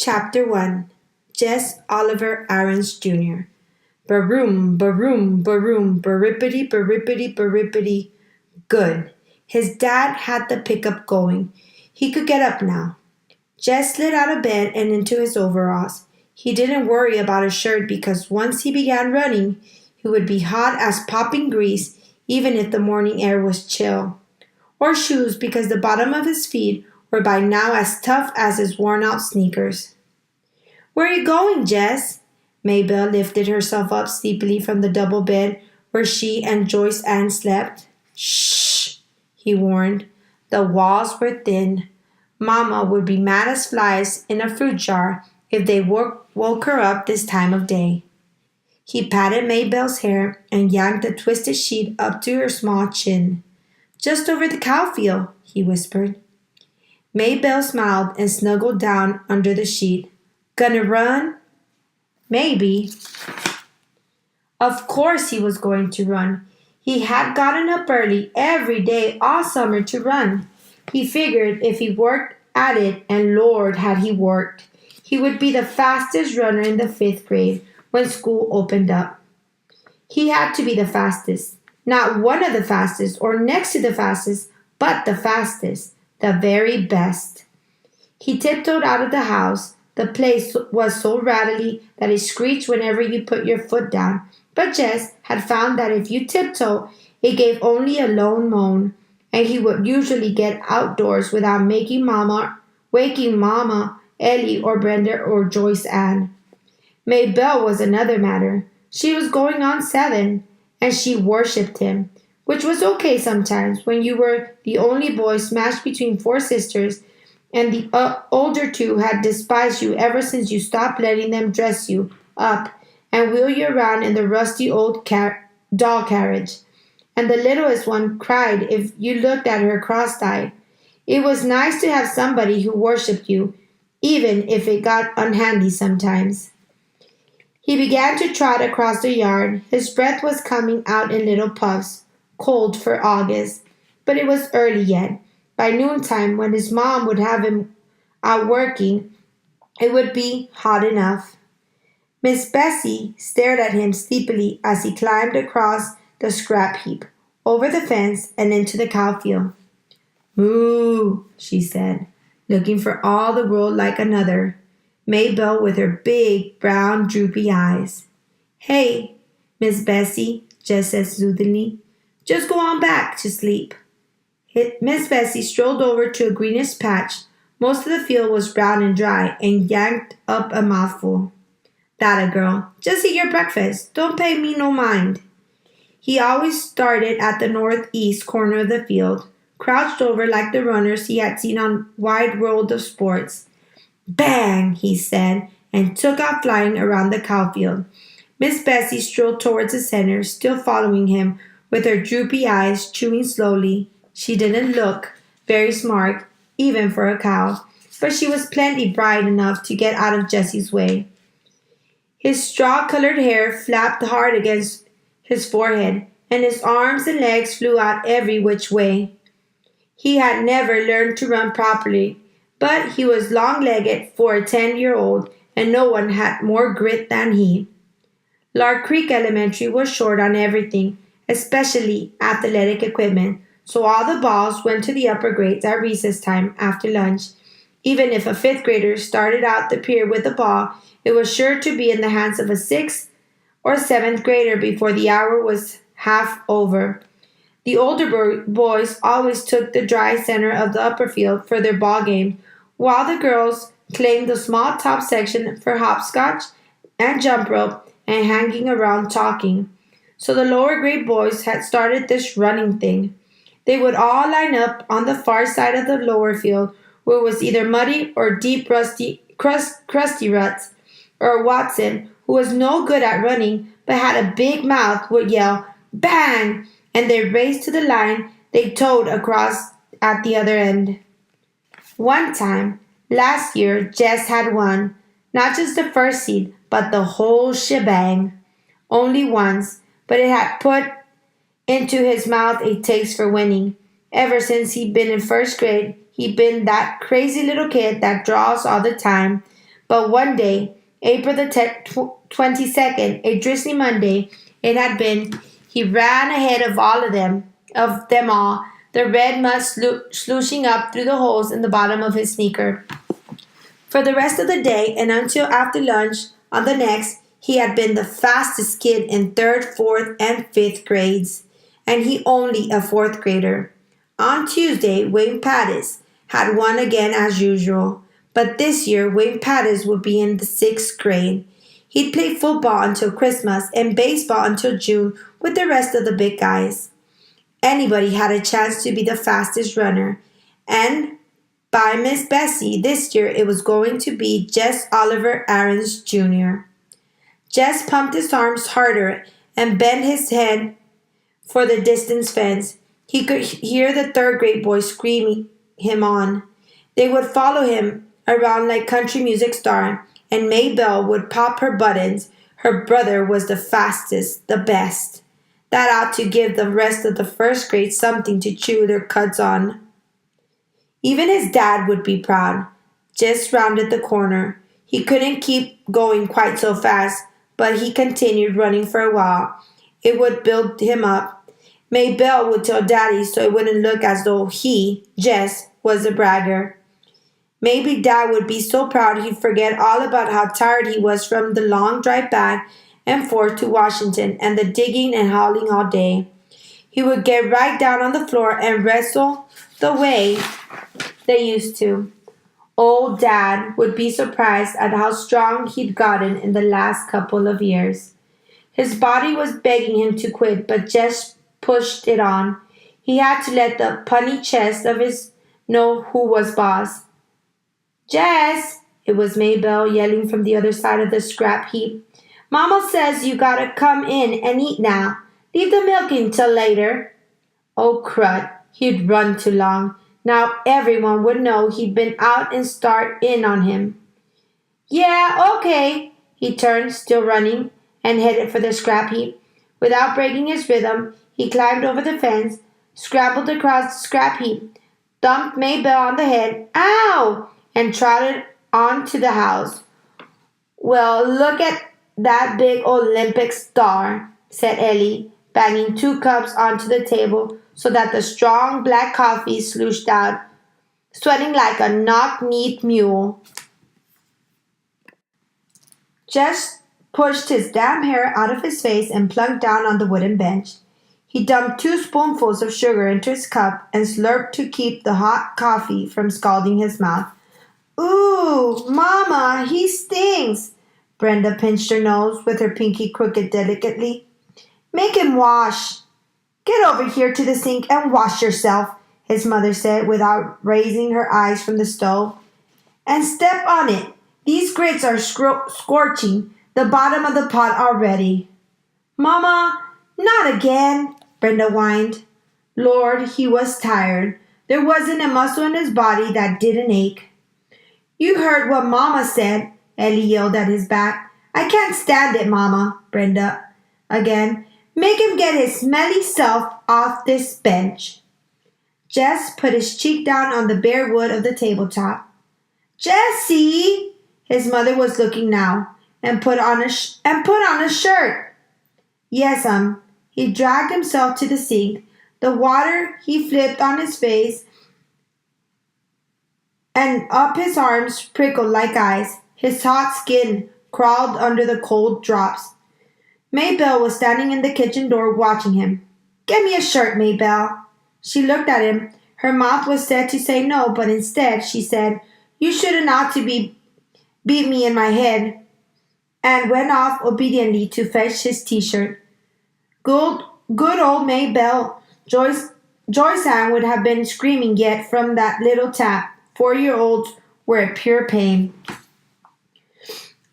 Chapter 1. Jess Oliver Aarons Jr. Baroom, baroom, baroom, barippity, barippity, barippity. Good. His dad had the pickup going. He could get up now. Jess slid out of bed and into his overalls. He didn't worry about his shirt because once he began running, he would be hot as popping grease even if the morning air was chill. Or shoes because the bottom of his feet were by now as tough as his worn-out sneakers. "Where are you going, Jess?" Maybelle lifted herself up sleepily from the double bed where she and Joyce Ann slept. "Shh," he warned. The walls were thin. Mama would be mad as flies in a fruit jar if they woke her up this time of day. He patted Maybelle's hair and yanked the twisted sheet up to her small chin. "Just over the cow field," he whispered. Maybelle smiled and snuggled down under the sheet. "Gonna run?" "Maybe." Of course he was going to run. He had gotten up early every day all summer to run. He figured if he worked at it, and Lord had he worked, he would be the fastest runner in the 5th grade when school opened up. He had to be the fastest. Not one of the fastest or next to the fastest, but the fastest. The very best. He tiptoed out of the house. The place was so rattly that it screeched whenever you put your foot down. But Jess had found that if you tiptoe, it gave only a lone moan, and he would usually get outdoors without waking Mama, Ellie, or Brenda, or Joyce Ann. Maybelle was another matter. She was going on 7, and she worshipped him, which was okay sometimes when you were the only boy smashed between 4 sisters, and the older 2 had despised you ever since you stopped letting them dress you up and wheel you around in the rusty old doll carriage. And the littlest one cried if you looked at her cross-eyed. It was nice to have somebody who worshipped you, even if it got unhandy sometimes. He began to trot across the yard. His breath was coming out in little puffs, cold for August, but it was early yet. By noontime, when his mom would have him out working, it would be hot enough. Miss Bessie stared at him sleepily as he climbed across the scrap heap, over the fence, and into the cow field. "Moo," she said, looking for all the world like another, Maybelle with her big, brown, droopy eyes. "Hey, Miss Bessie," Jess said soothingly. "Just go on back to sleep." Miss Bessie strolled over to a greenish patch. Most of the field was brown and dry, and yanked up a mouthful. "That a girl. Just eat your breakfast. Don't pay me no mind." He always started at the northeast corner of the field, crouched over like the runners he had seen on Wide World of Sports. "Bang!" he said, and took off flying around the cow field. Miss Bessie strolled towards the center, still following him, with her droopy eyes, chewing slowly. She didn't look very smart, even for a cow, but she was plenty bright enough to get out of Jessie's way. His straw-colored hair flapped hard against his forehead, and his arms and legs flew out every which way. He had never learned to run properly, but he was long-legged for a 10-year-old, and no one had more grit than he. Lark Creek Elementary was short on everything, especially athletic equipment, so all the balls went to the upper grades at recess time after lunch. Even if a 5th grader started out the pier with the ball, it was sure to be in the hands of a 6th or 7th grader before the hour was half over. The older boys always took the dry center of the upper field for their ball game, while the girls claimed the small top section for hopscotch and jump rope and hanging around talking. So the lower grade boys had started this running thing. They would all line up on the far side of the lower field, where it was either muddy or deep crusty ruts, or Watson, who was no good at running but had a big mouth, would yell, "Bang!" and they raced to the line they towed across at the other end. One time, last year, Jess had won, not just the first seed, but the whole shebang. Only once, but it had put into his mouth a taste for winning. Ever since he'd been in 1st grade, he'd been that crazy little kid that draws all the time, But one day, April the 22nd, a drizzly Monday, it had been, he ran ahead of them all, the red mud slushing up through the holes in the bottom of his sneaker. For the rest of the day and until after lunch on the next, he had been the fastest kid in third, fourth, and fifth grades, and he only a fourth grader. On Tuesday, Wayne Pattis had won again as usual, but this year Wayne Pattis would be in the sixth grade. He'd play football until Christmas and baseball until June with the rest of the big guys. Anybody had a chance to be the fastest runner, and by Miss Bessie, this year it was going to be Jess Oliver Aarons Jr. Jess pumped his arms harder and bent his head for the distant fence. He could hear the third grade boys screaming him on. They would follow him around like country music star, and Maybelle would pop her buttons. Her brother was the fastest, the best. That ought to give the rest of the first grade something to chew their cuds on. Even his dad would be proud. Just rounded the corner. He couldn't keep going quite so fast, but he continued running for a while. It would build him up. Maybelle would tell Daddy so it wouldn't look as though he, Jess, was a bragger. Maybe Dad would be so proud he'd forget all about how tired he was from the long drive back and forth to Washington and the digging and hauling all day. He would get right down on the floor and wrestle the way they used to. Old Dad would be surprised at how strong he'd gotten in the last couple of years. His body was begging him to quit, but Jess pushed it on. He had to let the punny chest of his know who was boss. Jess! It was Maybelle yelling from the other side of the scrap heap. Mama says you gotta come in and eat now. Leave the milking till later. Oh, crud. He'd run too long. Now everyone would know he'd been out and start in on him. Yeah, okay. He turned, still running, and headed for the scrap heap. Without breaking his rhythm, he climbed over the fence, scrambled across the scrap heap, thumped Maybelle on the head, ow, and trotted on to the house. Well, look at that big Olympic star, said Ellie, banging 2 cups onto the table so that the strong black coffee slooshed out, sweating like a knock-kneed mule. Jess pushed his damp hair out of his face and plunked down on the wooden bench. He dumped 2 spoonfuls of sugar into his cup and slurped to keep the hot coffee from scalding his mouth. Ooh, Mama, he stings. Brenda pinched her nose with her pinky crooked delicately. Make him wash. Get over here to the sink and wash yourself, his mother said without raising her eyes from the stove. And step on it. These grits are scorching the bottom of the pot already. Mama, not again, Brenda whined. Lord, he was tired. There wasn't a muscle in his body that didn't ache. You heard what Mama said, Ellie yelled at his back. I can't stand it, Mama, Brenda again. Make him get his smelly self off this bench. Jess put his cheek down on the bare wood of the tabletop. Jessie! His mother was looking now, and put on a shirt. Yes, He dragged himself to the sink. The water he flipped on his face and up his arms prickled like ice. His hot skin crawled under the cold drops. Maybelle was standing in the kitchen door watching him. Get me a shirt, Maybelle. She looked at him. Her mouth was set to say no, but instead she said, You shouldn't ought to beat me in my head, and went off obediently to fetch his t-shirt. Good old Maybelle. Joyce Ann would have been screaming yet from that little tap. 4-year-olds were a pure pain.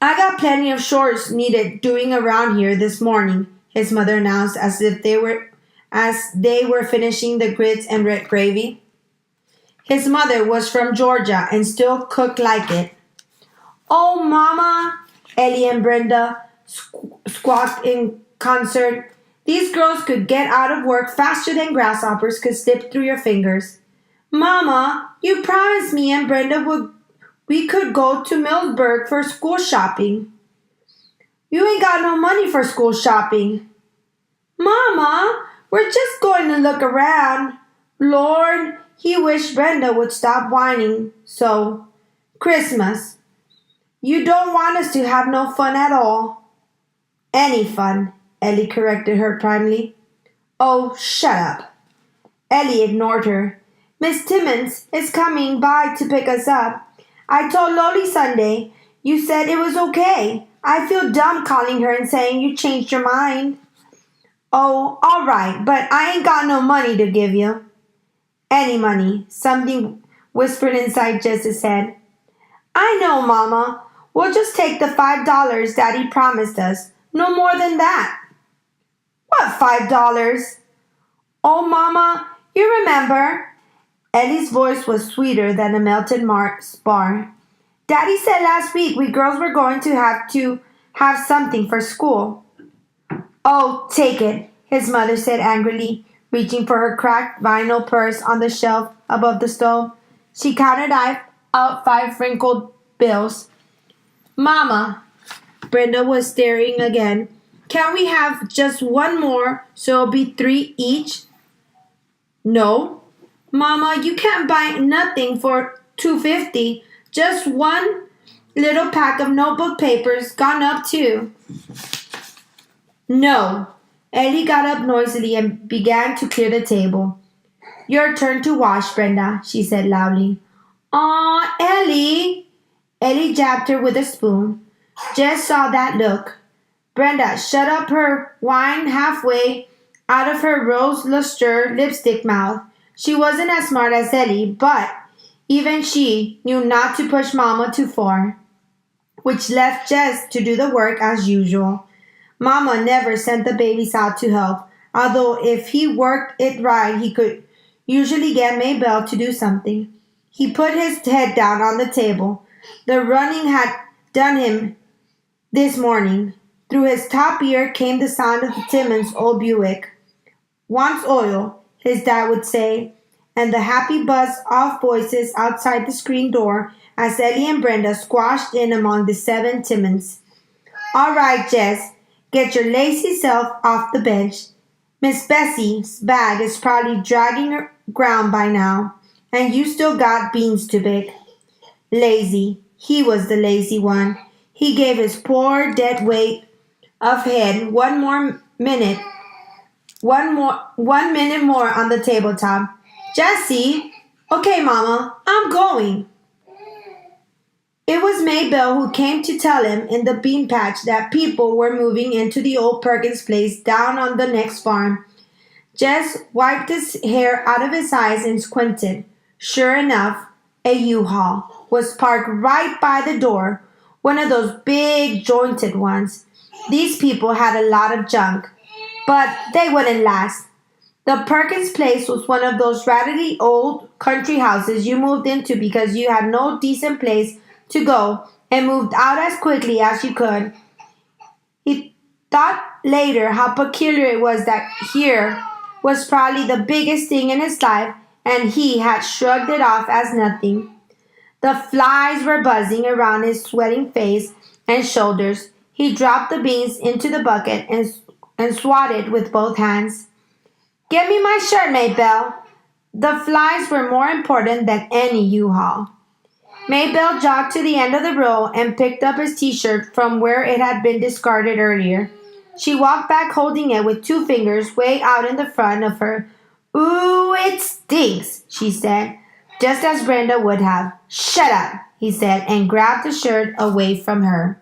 I got plenty of chores needed doing around here this morning, his mother announced as they were finishing the grits and red gravy. His mother was from Georgia and still cooked like it. Oh, Mama, Ellie and Brenda squawked in concert. These girls could get out of work faster than grasshoppers could slip through your fingers. Mama, you promised me and Brenda We could go to Millsburg for school shopping. You ain't got no money for school shopping. Mama, we're just going to look around. Lord, he wished Brenda would stop whining. So, Christmas. You don't want us to have no fun at all. Any fun, Ellie corrected her primly. Oh, shut up. Ellie ignored her. Miss Timmons is coming by to pick us up. I told Lolly Sunday. You said it was okay. I feel dumb calling her and saying you changed your mind. Oh, all right, but I ain't got no money to give you. Any money, something whispered inside Jess's head. I know, Mama. We'll just take the $5 Daddy promised us. No more than that. What $5? Oh, Mama, you remember? Ellie's voice was sweeter than a melted Mars bar. Daddy said last week we girls were going to have something for school. Oh, take it, his mother said angrily, reaching for her cracked vinyl purse on the shelf above the stove. She counted out 5 wrinkled bills. Mama, Brenda was staring again. Can't we have just one more so it'll be 3 each? No. Mama, you can't buy nothing for $2.50. Just one little pack of notebook papers gone up too. No. Ellie got up noisily and began to clear the table. Your turn to wash, Brenda, she said loudly. Aw, Ellie. Ellie jabbed her with a spoon. Jess saw that look. Brenda shut up her wine halfway out of her rose luster lipstick mouth. She wasn't as smart as Ellie, but even she knew not to push Mama too far, which left Jess to do the work as usual. Mama never sent the babies out to help, although if he worked it right, he could usually get Maybelle to do something. He put his head down on the table. The running had done him this morning. Through his top ear came the sound of the Timmons' old Buick. Wants oil, his dad would say, and the happy buzz of voices outside the screen door as Ellie and Brenda squashed in among the 7 Timmons. All right, Jess, get your lazy self off the bench. Miss Bessie's bag is probably dragging her ground by now, and you still got beans to pick. Lazy. He was the lazy one. He gave his poor dead weight of head one minute more on the tabletop. Jessie! Okay, Mama, I'm going. It was Maybelle who came to tell him in the bean patch that people were moving into the old Perkins place down on the next farm. Jess wiped his hair out of his eyes and squinted. Sure enough, a U-Haul was parked right by the door, one of those big jointed ones. These people had a lot of junk, but they wouldn't last. The Perkins place was one of those raggedy old country houses you moved into because you had no decent place to go and moved out as quickly as you could. He thought later how peculiar it was that here was probably the biggest thing in his life, and he had shrugged it off as nothing. The flies were buzzing around his sweating face and shoulders. He dropped the beans into the bucket and swatted with both hands. Get me my shirt, Maybelle. The flies were more important than any U-Haul. Maybelle jogged to the end of the row and picked up his t-shirt from where it had been discarded earlier. She walked back holding it with 2 fingers way out in the front of her. Ooh, it stinks, she said, just as Brenda would have. Shut up, he said, and grabbed the shirt away from her.